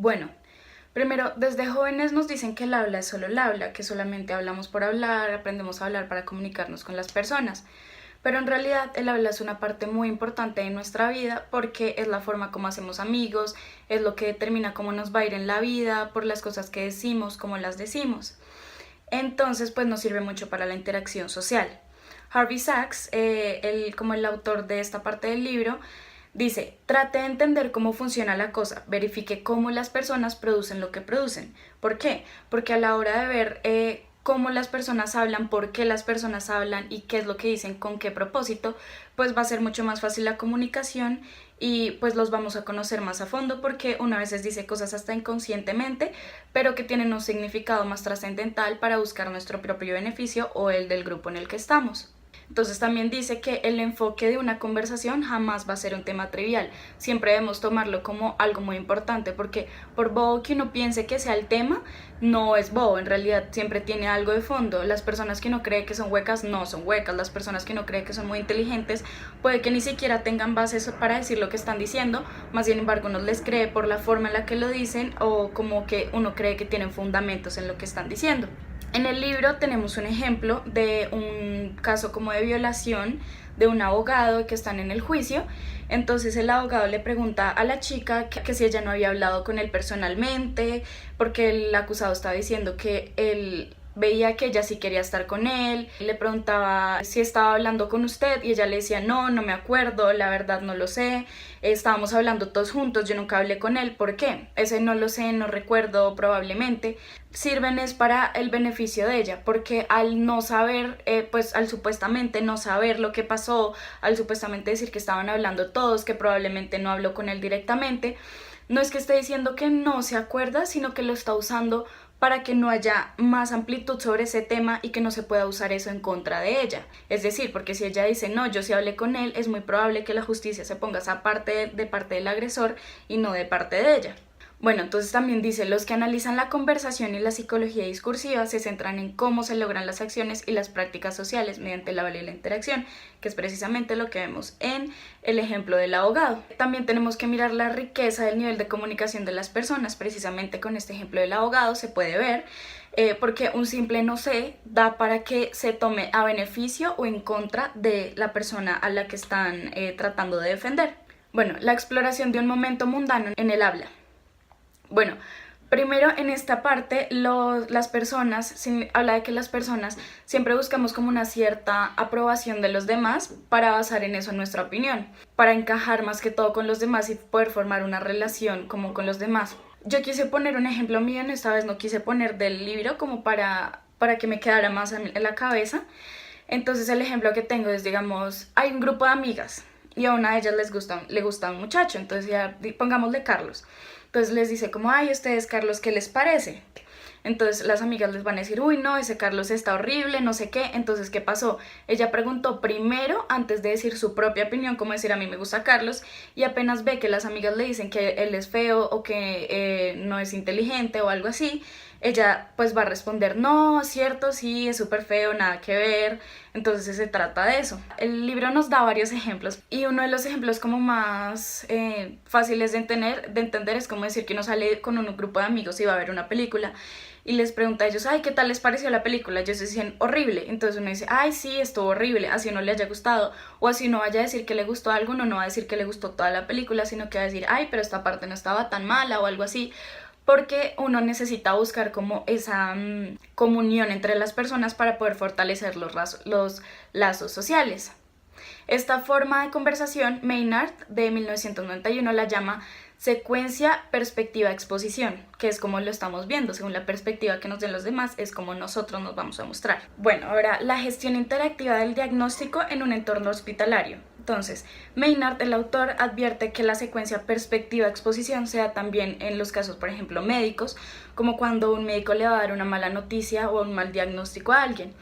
Bueno, primero, desde jóvenes nos dicen que el habla es solo el habla, que solamente hablamos por hablar, aprendemos a hablar para comunicarnos con las personas. Pero en realidad el habla es una parte muy importante de nuestra vida porque es la forma como hacemos amigos, es lo que determina cómo nos va a ir en la vida, por las cosas que decimos, cómo las decimos. Entonces, pues nos sirve mucho para la interacción social. Harvey Sachs, como el autor de esta parte del libro, dice, trate de entender cómo funciona la cosa, verifique cómo las personas producen lo que producen. ¿Por qué? Porque a la hora de ver cómo las personas hablan, por qué las personas hablan y qué es lo que dicen, con qué propósito, pues va a ser mucho más fácil la comunicación y pues los vamos a conocer más a fondo porque una vez dice cosas hasta inconscientemente, pero que tienen un significado más trascendental para buscar nuestro propio beneficio o el del grupo en el que estamos. Entonces también dice que el enfoque de una conversación jamás va a ser un tema trivial, siempre debemos tomarlo como algo muy importante porque por bobo que uno piense que sea el tema, no es bobo, en realidad siempre tiene algo de fondo. Las personas que uno cree que son huecas no son huecas, las personas que uno cree que son muy inteligentes puede que ni siquiera tengan bases para decir lo que están diciendo, más sin embargo uno les cree por la forma en la que lo dicen o como que uno cree que tienen fundamentos en lo que están diciendo. En el libro tenemos un ejemplo de un caso como de violación de un abogado que están en el juicio. Entonces el abogado le pregunta a la chica que si ella no había hablado con él personalmente, porque el acusado estaba diciendo que él veía que ella sí quería estar con él, le preguntaba si estaba hablando con usted y ella le decía no, no me acuerdo, la verdad no lo sé, estábamos hablando todos juntos, yo nunca hablé con él. ¿Por qué? Ese no lo sé, no recuerdo, probablemente sirven es para el beneficio de ella, porque al no saber, pues al supuestamente no saber lo que pasó, al supuestamente decir que estaban hablando todos, que probablemente no habló con él directamente, no es que esté diciendo que no se acuerda, sino que lo está usando para que no haya más amplitud sobre ese tema y que no se pueda usar eso en contra de ella. Es decir, porque si ella dice no, yo sí hablé con él, es muy probable que la justicia se ponga esa parte de parte del agresor y no de parte de ella. Bueno, entonces también dice, los que analizan la conversación y la psicología discursiva se centran en cómo se logran las acciones y las prácticas sociales mediante la habla y la interacción, que es precisamente lo que vemos en el ejemplo del abogado. También tenemos que mirar la riqueza del nivel de comunicación de las personas, precisamente con este ejemplo del abogado se puede ver, porque un simple no sé da para que se tome a beneficio o en contra de la persona a la que están tratando de defender. Bueno, la exploración de un momento mundano en el habla. Bueno, primero en esta parte las personas, habla de que las personas siempre buscamos como una cierta aprobación de los demás para basar en eso nuestra opinión, para encajar más que todo con los demás y poder formar una relación como con los demás. Yo quise poner un ejemplo mío, esta vez no quise poner del libro como para que me quedara más en la cabeza. Entonces el ejemplo que tengo es, digamos, hay un grupo de amigas y a una de ellas le gusta un muchacho, entonces ya pongámosle Carlos. Entonces les dice como, ay, ustedes Carlos, ¿qué les parece? Entonces las amigas les van a decir, uy, no, ese Carlos está horrible, no sé qué. Entonces, ¿qué pasó? Ella preguntó primero, antes de decir su propia opinión, como decir, a mí me gusta Carlos, y apenas ve que las amigas le dicen que él es feo o que no es inteligente o algo así, ella pues va a responder, no, cierto, sí, es súper feo, nada que ver. Entonces se trata de eso. El libro nos da varios ejemplos y uno de los ejemplos como más fáciles de entender es como decir que uno sale con un grupo de amigos y va a ver una película y les pregunta a ellos, ay, ¿qué tal les pareció la película? Ellos dicen, horrible. Entonces uno dice, ay, sí, estuvo horrible, así uno le haya gustado. O así uno vaya a decir que le gustó algo, uno no va a decir que le gustó toda la película, sino que va a decir, ay, pero esta parte no estaba tan mala o algo así, porque uno necesita buscar como esa comunión entre las personas para poder fortalecer los lazos sociales. Esta forma de conversación, Maynard de 1991 la llama secuencia, perspectiva, exposición, que es como lo estamos viendo, según la perspectiva que nos den los demás, es como nosotros nos vamos a mostrar. Bueno, ahora la gestión interactiva del diagnóstico en un entorno hospitalario. Entonces, Maynard, el autor, advierte que la secuencia perspectiva-exposición se da también en los casos, por ejemplo, médicos, como cuando un médico le va a dar una mala noticia o un mal diagnóstico a alguien.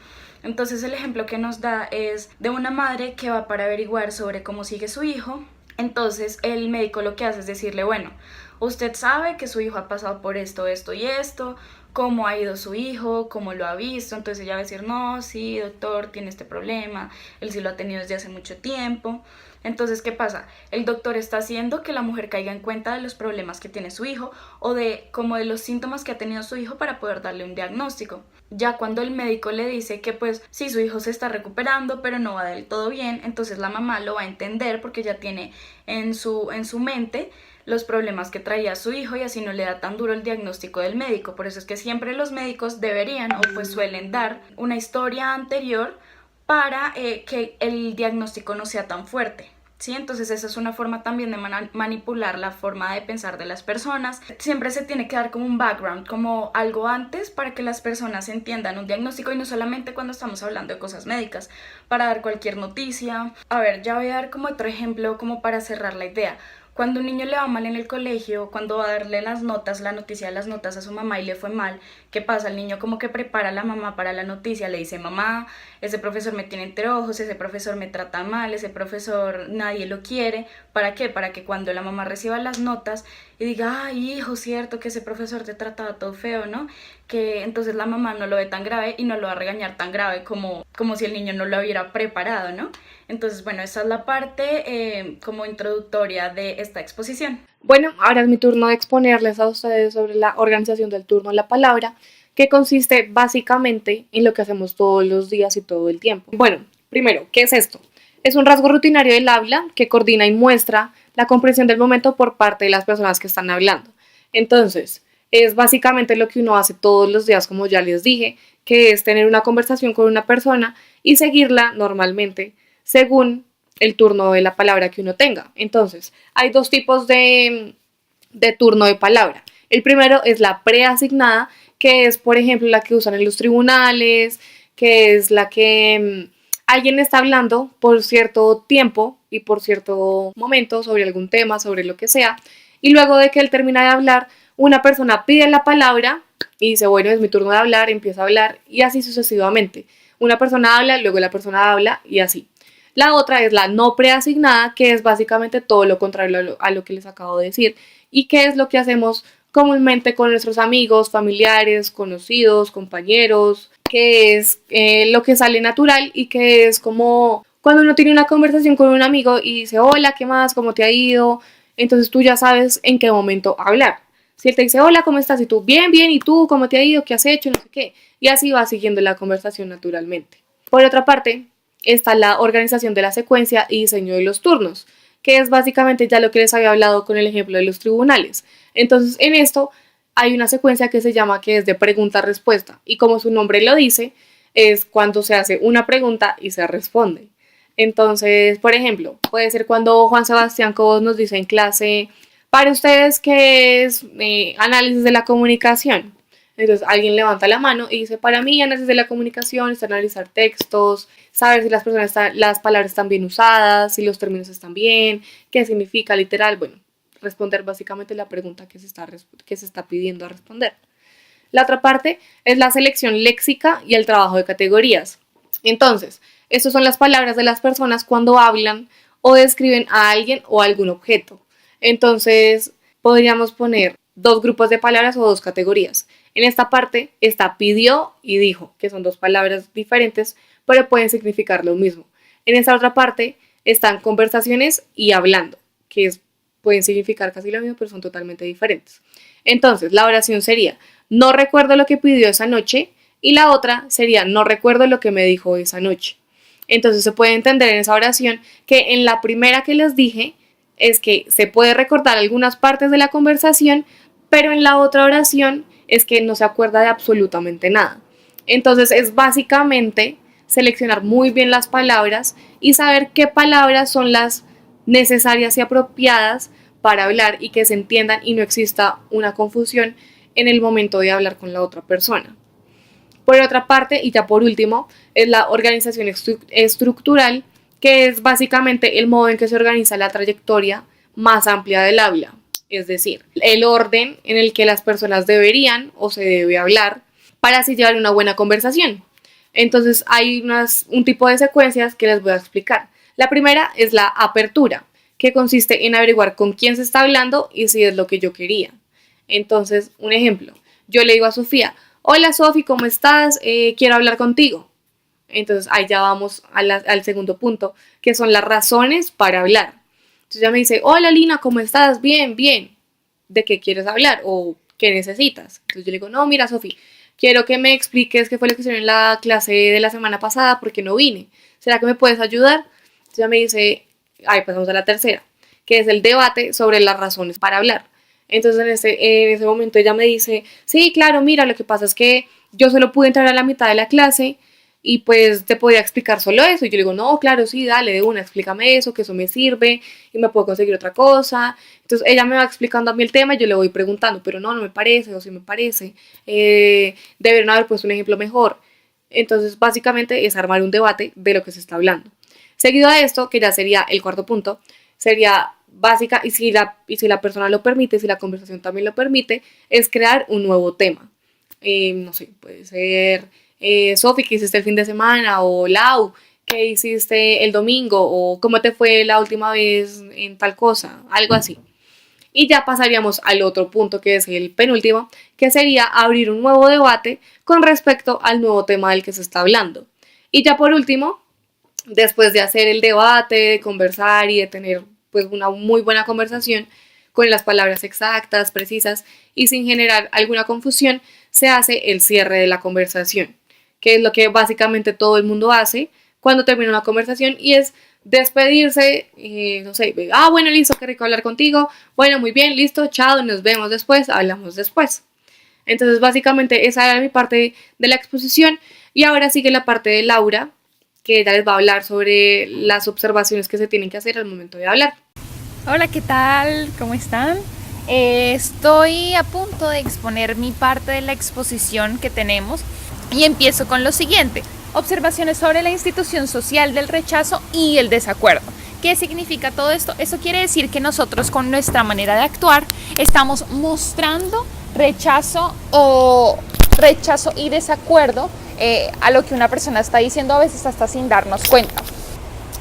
Entonces el ejemplo que nos da es de una madre que va para averiguar sobre cómo sigue su hijo. Entonces el médico lo que hace es decirle, bueno, usted sabe que su hijo ha pasado por esto, esto y esto, cómo ha ido su hijo, cómo lo ha visto. Entonces ella va a decir, no, sí, doctor, tiene este problema, él sí lo ha tenido desde hace mucho tiempo. Entonces, ¿qué pasa? El doctor está haciendo que la mujer caiga en cuenta de los problemas que tiene su hijo o de como de los síntomas que ha tenido su hijo para poder darle un diagnóstico. Ya cuando el médico le dice que pues sí, su hijo se está recuperando pero no va del todo bien, entonces la mamá lo va a entender porque ya tiene en su mente los problemas que traía su hijo y así no le da tan duro el diagnóstico del médico. Por eso es que siempre los médicos deberían o pues suelen dar una historia anterior para que el diagnóstico no sea tan fuerte. ¿Sí? Entonces esa es una forma también de manipular la forma de pensar de las personas. Siempre se tiene que dar como un background, como algo antes para que las personas entiendan un diagnóstico y no solamente cuando estamos hablando de cosas médicas, para dar cualquier noticia. A ver, ya voy a dar como otro ejemplo como para cerrar la idea. Cuando un niño le va mal en el colegio, cuando va a darle las notas, la noticia de las notas a su mamá y le fue mal, ¿qué pasa? El niño como que prepara a la mamá para la noticia, le dice, mamá, ese profesor me tiene entre ojos, ese profesor me trata mal, ese profesor nadie lo quiere. ¿Para qué? Para que cuando la mamá reciba las notas y diga, ay hijo, cierto que ese profesor te trataba todo feo, ¿no? Que entonces la mamá no lo ve tan grave y no lo va a regañar tan grave como si el niño no lo hubiera preparado, ¿no? Entonces, bueno, esa es la parte como introductoria de esta exposición. Bueno, ahora es mi turno de exponerles a ustedes sobre la organización del turno de la palabra, que consiste básicamente en lo que hacemos todos los días y todo el tiempo. Bueno, primero, ¿qué es esto? Es un rasgo rutinario del habla que coordina y muestra la comprensión del momento por parte de las personas que están hablando. Entonces, es básicamente lo que uno hace todos los días, como ya les dije, que es tener una conversación con una persona y seguirla normalmente según el turno de la palabra que uno tenga. Entonces, hay dos tipos de turno de palabra. El primero es la preasignada, que es, por ejemplo, la que usan en los tribunales, que es la que alguien está hablando por cierto tiempo y por cierto momento sobre algún tema, sobre lo que sea, y luego de que él termina de hablar, una persona pide la palabra y dice, bueno, es mi turno de hablar, empieza a hablar, y así sucesivamente. Una persona habla, luego la persona habla, y así. La otra es la no preasignada, que es básicamente todo lo contrario a lo que les acabo de decir. ¿Y qué es lo que hacemos comúnmente con nuestros amigos, familiares, conocidos, compañeros? Que es lo que sale natural y que es como cuando uno tiene una conversación con un amigo y dice, hola, ¿qué más? ¿Cómo te ha ido? Entonces tú ya sabes en qué momento hablar. Si él te dice, hola, ¿cómo estás? Y tú, bien, bien, ¿y tú? ¿Cómo te ha ido? ¿Qué has hecho? No sé qué. Y así va siguiendo la conversación naturalmente. Por otra parte, está la organización de la secuencia y diseño de los turnos, que es básicamente ya lo que les había hablado con el ejemplo de los tribunales. Entonces, en esto hay una secuencia que se llama que es de pregunta-respuesta y como su nombre lo dice, es cuando se hace una pregunta y se responde. Entonces, por ejemplo, puede ser cuando Juan Sebastián Cobos nos dice en clase, para ustedes, ¿qué es análisis de la comunicación? Entonces alguien levanta la mano y dice, para mí análisis de la comunicación es analizar textos, saber si las palabras están bien usadas, si los términos están bien, qué significa literal, bueno, responder básicamente la pregunta que se está pidiendo a responder. La otra parte es la selección léxica y el trabajo de categorías. Entonces, estas son las palabras de las personas cuando hablan o describen a alguien o a algún objeto. Entonces, podríamos poner dos grupos de palabras o dos categorías. En esta parte está pidió y dijo, que son dos palabras diferentes, pero pueden significar lo mismo. En esta otra parte están conversaciones y hablando, pueden significar casi lo mismo, pero son totalmente diferentes. Entonces, la oración sería, no recuerdo lo que pidió esa noche, y la otra sería, no recuerdo lo que me dijo esa noche. Entonces, se puede entender en esa oración que en la primera que les dije, es que se puede recordar algunas partes de la conversación, pero en la otra oración es que no se acuerda de absolutamente nada. Entonces es básicamente seleccionar muy bien las palabras y saber qué palabras son las necesarias y apropiadas para hablar y que se entiendan y no exista una confusión en el momento de hablar con la otra persona. Por otra parte, y ya por último, es la organización estructural, que es básicamente el modo en que se organiza la trayectoria más amplia del habla, es decir, el orden en el que las personas deberían o se debe hablar para así llevar una buena conversación. Entonces hay un tipo de secuencias que les voy a explicar. La primera es la apertura, que consiste en averiguar con quién se está hablando y si es lo que yo quería. Entonces, un ejemplo, yo le digo a Sofía, hola Sofi, ¿cómo estás? Quiero hablar contigo. Entonces ahí ya vamos al segundo punto, que son las razones para hablar. Entonces ella me dice, hola Lina, ¿cómo estás? Bien, bien. ¿De qué quieres hablar? ¿O qué necesitas? Entonces yo le digo, no, mira Sofi, quiero que me expliques qué fue lo que hicieron en la clase de la semana pasada porque no vine. ¿Será que me puedes ayudar? Entonces ella me dice, ahí pasamos a la tercera, que es el debate sobre las razones para hablar. Entonces en ese momento ella me dice, sí, claro, mira, lo que pasa es que yo solo pude entrar a la mitad de la clase y pues te podía explicar solo eso. Y yo le digo, no, claro, sí, dale, de una, explícame eso, que eso me sirve y me puedo conseguir otra cosa. Entonces ella me va explicando a mí el tema y yo le voy preguntando, pero no, no me parece, o sí me parece, deberían haber puesto un ejemplo mejor. Entonces básicamente es armar un debate de lo que se está hablando. Seguido a esto, que ya sería el cuarto punto, sería básica, y si la persona lo permite, si la conversación también lo permite, es crear un nuevo tema. No sé, puede ser Sofi, ¿qué hiciste el fin de semana? O Lau, ¿qué hiciste el domingo? O ¿cómo te fue la última vez en tal cosa? Algo así. Y ya pasaríamos al otro punto, que es el penúltimo, que sería abrir un nuevo debate con respecto al nuevo tema del que se está hablando. Y ya por último, después de hacer el debate, de conversar y de tener pues una muy buena conversación con las palabras exactas, precisas y sin generar alguna confusión, se hace el cierre de la conversación, que es lo que básicamente todo el mundo hace cuando termina una conversación, y es despedirse, no sé, bueno, listo, qué rico hablar contigo, bueno, muy bien, listo, chao, nos vemos después, hablamos después. Entonces básicamente esa era mi parte de la exposición, y ahora sigue la parte de Laura, que ella les va a hablar sobre las observaciones que se tienen que hacer al momento de hablar. Hola, ¿qué tal? ¿Cómo están? Estoy a punto de exponer mi parte de la exposición que tenemos y empiezo con lo siguiente. Observaciones sobre la institución social del rechazo y el desacuerdo. ¿Qué significa todo esto? Eso quiere decir que nosotros con nuestra manera de actuar estamos mostrando rechazo y desacuerdo a lo que una persona está diciendo, a veces hasta sin darnos cuenta.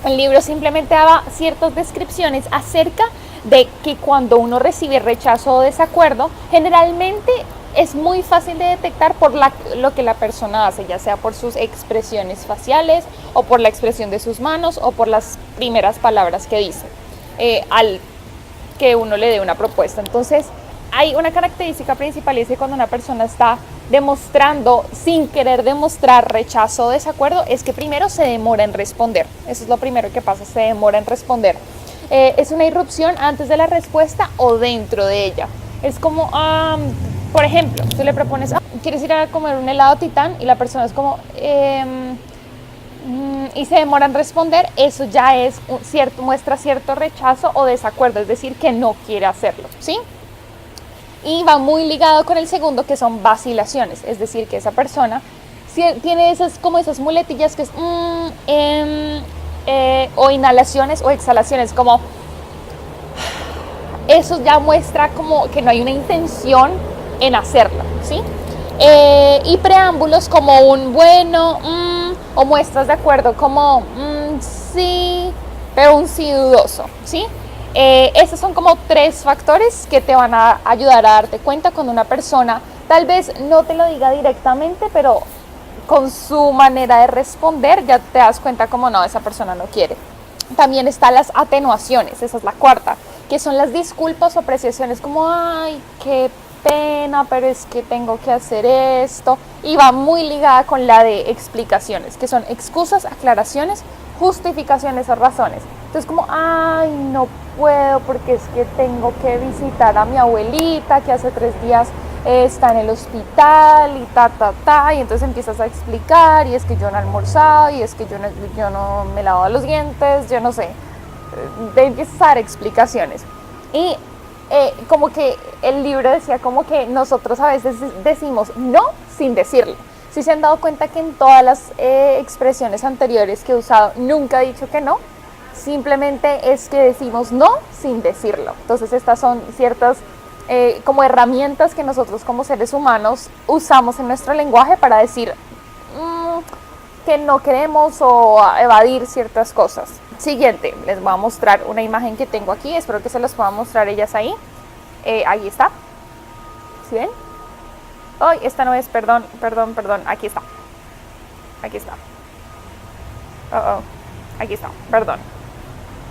El libro simplemente daba ciertas descripciones acerca de que cuando uno recibe rechazo o desacuerdo, generalmente es muy fácil de detectar por lo que la persona hace, ya sea por sus expresiones faciales o por la expresión de sus manos o por las primeras palabras que dice al que uno le dé una propuesta. Entonces, hay una característica principal, y es que cuando una persona está demostrando, sin querer demostrar rechazo o desacuerdo, es que primero se demora en responder. Eso es lo primero que pasa, se demora en responder. Es una irrupción antes de la respuesta o dentro de ella. Es como, por ejemplo, tú le propones, ¿quieres ir a comer un helado Titán? Y la persona es como, y se demora en responder. Eso ya es muestra cierto rechazo o desacuerdo, es decir, que no quiere hacerlo, ¿sí? Y va muy ligado con el segundo, que son vacilaciones, es decir, que esa persona tiene esas muletillas que es o inhalaciones o exhalaciones, como eso ya muestra como que no hay una intención en hacerlo, ¿sí? Y preámbulos como un bueno, o muestras de acuerdo como sí, pero un sí dudoso, ¿sí? Estos son como tres factores que te van a ayudar a darte cuenta cuando una persona tal vez no te lo diga directamente, pero con su manera de responder ya te das cuenta como no, esa persona no quiere. También están las atenuaciones, esa es la cuarta, que son las disculpas o apreciaciones como ay, qué pena, pero es que tengo que hacer esto, y va muy ligada con la de explicaciones, que son excusas, aclaraciones, justificaciones o razones. Entonces como, ay, no puedo porque es que tengo que visitar a mi abuelita que hace 3 días está en el hospital y y entonces empiezas a explicar, y es que yo no he almorzado, y es que yo no me he lavado los dientes, yo no sé, empiezas a dar explicaciones. Y como que el libro decía como que nosotros a veces decimos no sin decirlo. Si se han dado cuenta que en todas las expresiones anteriores que he usado nunca he dicho que no, simplemente es que decimos no sin decirlo. Entonces estas son ciertas como herramientas que nosotros como seres humanos usamos en nuestro lenguaje para decir que no queremos o evadir ciertas cosas. Siguiente, les voy a mostrar una imagen que tengo aquí, espero que se las puedan mostrar ellas ahí. Ahí está, ¿sí ven? Ay, esta no es, perdón, aquí está. Aquí está, perdón.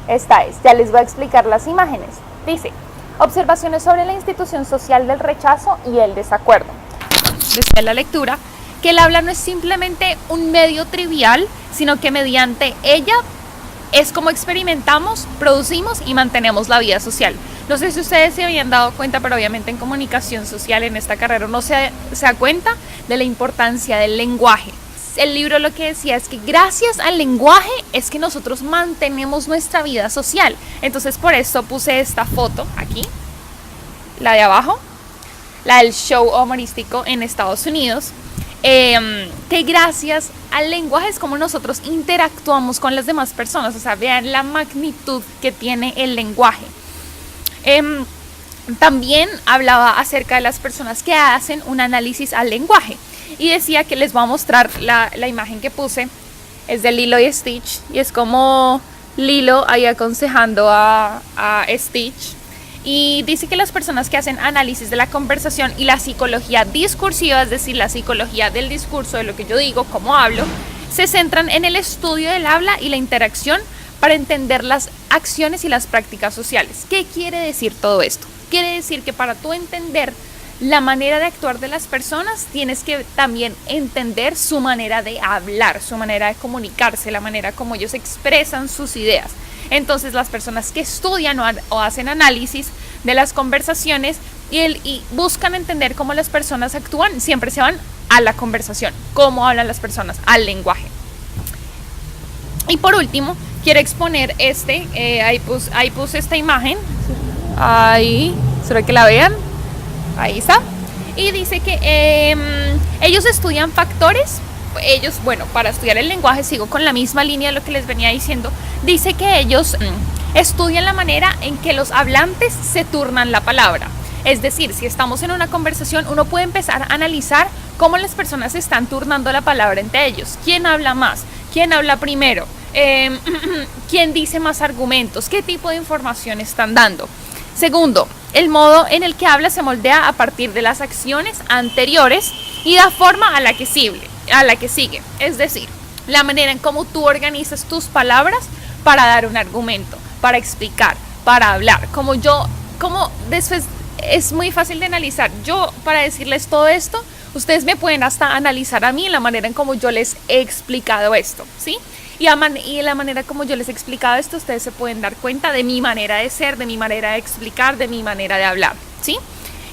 Esta es, ya les voy a explicar las imágenes. Dice, observaciones sobre la institución social del rechazo y el desacuerdo. Decía la lectura que el habla no es simplemente un medio trivial, sino que mediante ella es como experimentamos, producimos y mantenemos la vida social. No sé si ustedes se habían dado cuenta, pero obviamente en comunicación social en esta carrera uno se da cuenta de la importancia del lenguaje. El libro lo que decía es que gracias al lenguaje es que nosotros mantenemos nuestra vida social. Entonces por eso puse esta foto aquí, la de abajo, la del show humorístico en Estados Unidos, que gracias al lenguaje es como nosotros interactuamos con las demás personas. O sea, vean la magnitud que tiene el lenguaje. También hablaba acerca de las personas que hacen un análisis al lenguaje y decía que les voy a mostrar la imagen que puse. Es de Lilo y Stitch y es como Lilo ahí aconsejando a Stitch. Y dice que las personas que hacen análisis de la conversación y la psicología discursiva, es decir, la psicología del discurso, de lo que yo digo, cómo hablo, se centran en el estudio del habla y la interacción para entender las acciones y las prácticas sociales. ¿Qué quiere decir todo esto? Quiere decir que para tú entender la manera de actuar de las personas, tienes que también entender su manera de hablar, su manera de comunicarse, la manera como ellos expresan sus ideas. Entonces las personas que estudian o hacen análisis de las conversaciones y buscan entender cómo las personas actúan, siempre se van a la conversación, cómo hablan las personas, al lenguaje. Y por último, quiero exponer ahí puse esta imagen, ahí, ¿será que la vean? Ahí está. Y dice que ellos estudian factores. Para estudiar el lenguaje, sigo con la misma línea de lo que les venía diciendo. Dice que ellos estudian la manera en que los hablantes se turnan la palabra. Es decir, si estamos en una conversación, uno puede empezar a analizar cómo las personas están turnando la palabra entre ellos. ¿Quién habla más? ¿Quién habla primero? ¿Quién dice más argumentos? ¿Qué tipo de información están dando? Segundo, el modo en el que habla se moldea a partir de las acciones anteriores y da forma a la que sigue. Es decir, la manera en cómo tú organizas tus palabras para dar un argumento, para explicar, para hablar. Como después es muy fácil de analizar. Yo, para decirles todo esto, ustedes me pueden hasta analizar a mí la manera en cómo yo les he explicado esto, ¿sí? Y la manera como yo les he explicado esto, ustedes se pueden dar cuenta de mi manera de ser, de mi manera de explicar, de mi manera de hablar, ¿sí?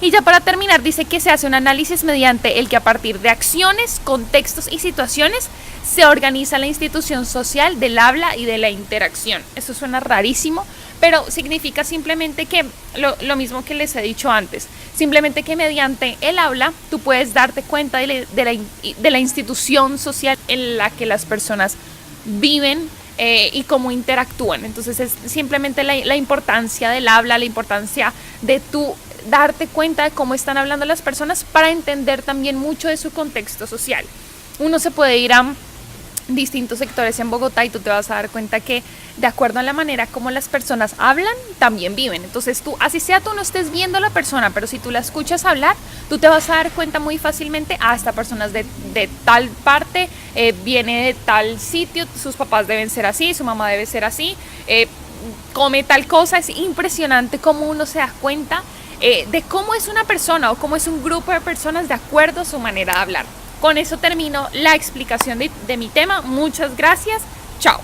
Y ya para terminar, dice que se hace un análisis mediante el que a partir de acciones, contextos y situaciones se organiza la institución social del habla y de la interacción. Eso suena rarísimo, pero significa simplemente que lo mismo que les he dicho antes, simplemente que mediante el habla tú puedes darte cuenta de la institución social en la que las personas viven y cómo interactúan. Entonces es simplemente la importancia del habla, la importancia de tú darte cuenta de cómo están hablando las personas para entender también mucho de su contexto social. Uno se puede ir a distintos sectores en Bogotá y tú te vas a dar cuenta que de acuerdo a la manera como las personas hablan, también viven. Entonces tú, así sea tú no estés viendo a la persona, pero si tú la escuchas hablar, tú te vas a dar cuenta muy fácilmente, esta persona es de tal parte, viene de tal sitio, sus papás deben ser así, su mamá debe ser así, come tal cosa. Es impresionante cómo uno se da cuenta de cómo es una persona o cómo es un grupo de personas de acuerdo a su manera de hablar. Con eso termino la explicación de mi tema. Muchas gracias. Chao.